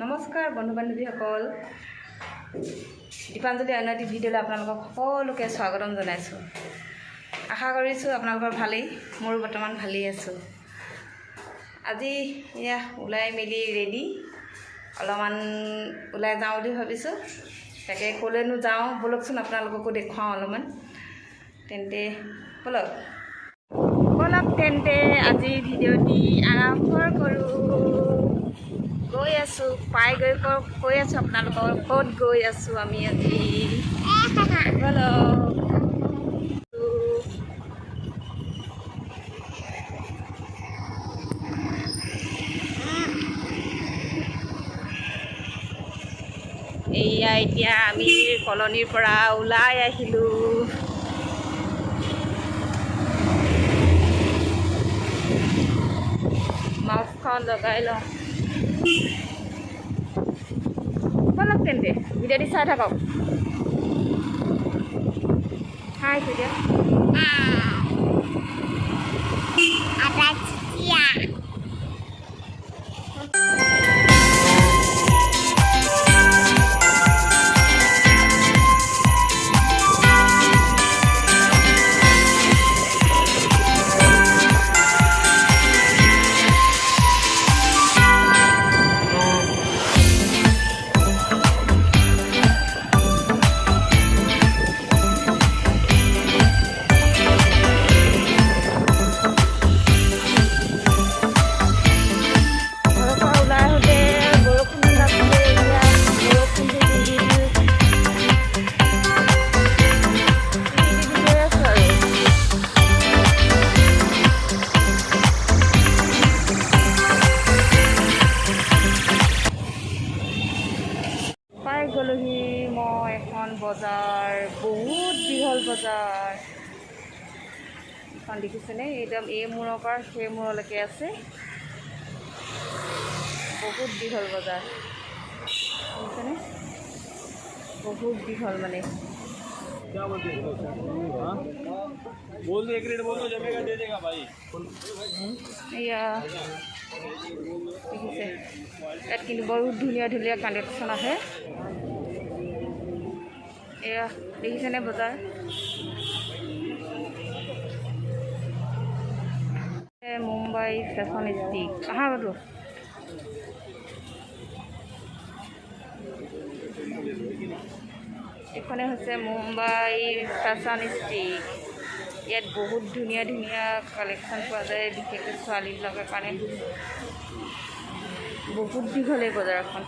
নমস্কাৰ বন্ধু বান্ধৱীসকল, দীপাঞ্জলি অন্য এটি ভিডিঅ'লৈ আপোনালোকক সকলোকে স্বাগতম জনাইছোঁ। আশা কৰিছোঁ আপোনালোকৰ ভালেই, মোৰো বৰ্তমান ভালেই আছোঁ। আজি এয়া ওলাই মেলি ৰেডি, অলপমান ওলাই যাওঁ বুলি ভাবিছোঁ। তাকে ক'লৈনো যাওঁ ব'লকচোন, আপোনালোককো দেখুৱাওঁ অলপমান। তেন্তে ব'লক তেন্তে আজি ভিডিঅ'টি আৰম্ভ কৰোঁ। গৈ আছোঁ, পাই কৈ আছোঁ আপোনালোকৰ ক'ত গৈ আছোঁ আমি আজি। ব'লক। এয়া এতিয়া আমি কলনীৰ পৰা ওলাই আহিলোঁ। মাস্কখন লগাই লওঁ। ব'লক তেন্তে ভিডিঅ'টি চাই থাকক। হাই ভিডিঅ' গ'লোহি মই এখন বজাৰ, বহুত দীঘল বজাৰ। এখন দেখিছেনে, একদম এই মূৰৰ পৰা সেই মূৰলৈকে আছে। বহুত দীঘল বজাৰ, দেখিছেনে, বহুত দীঘল মানে। এয়া দেখিছে, ইয়াত কিন্তু বহুত ধুনীয়া ধুনীয়া কালেকশ্যন আহে। এয়া দেখিছেনে বজাৰ, মুম্বাই ফেশ্বন ষ্ট্ৰীট। আহা বাৰু, এইখনে হৈছে মুম্বাই ফেশ্বন ষ্ট্ৰীট। ইয়াত বহুত ধুনীয়া ধুনীয়া কালেকশ্যন পোৱা যায়, বিশেষকৈ ছোৱালীবিলাকৰ কাৰণে। বহুত দীঘল এই বজাৰখন।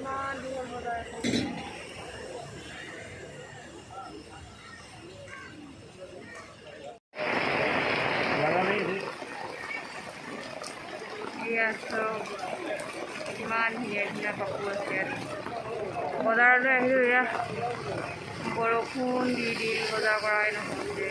ইমান দীঘল বজাৰ। ইমান ধুনীয়া ধুনীয়া কাপোৰ আছে ইয়াত। বজাৰলৈ আহিলোঁ, এয়া বৰষুণ দি বজাৰ কৰাই নহৈছে।